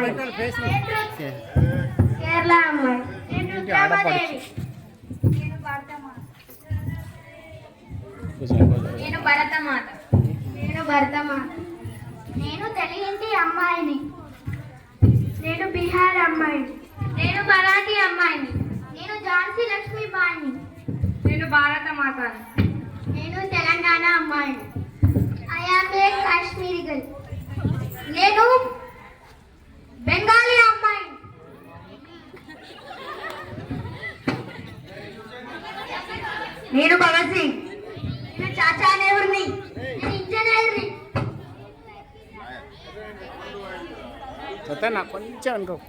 అమ్మాయి. కేరళ అమ్మాయి. నేను భరతమాత. నేను తెలుగింటి అమ్మాయిని. నేను బీహార్ అమ్మాయిని. నేను మరాఠీ అమ్మాయిని. నేను ఝాన్సీ లక్ష్మీబాయిని. నేను భారతమాత. నేను తెలంగాణ అమ్మాయిని. I am a Kashmiri girl. నేను బెంగాలీ అమ్మాయిని. నేను భగత్ సింగ్. నేను చాచా నెహ్రూని. నేను ఇంజనీర్ని. నాకు కొంచెం అనుకో.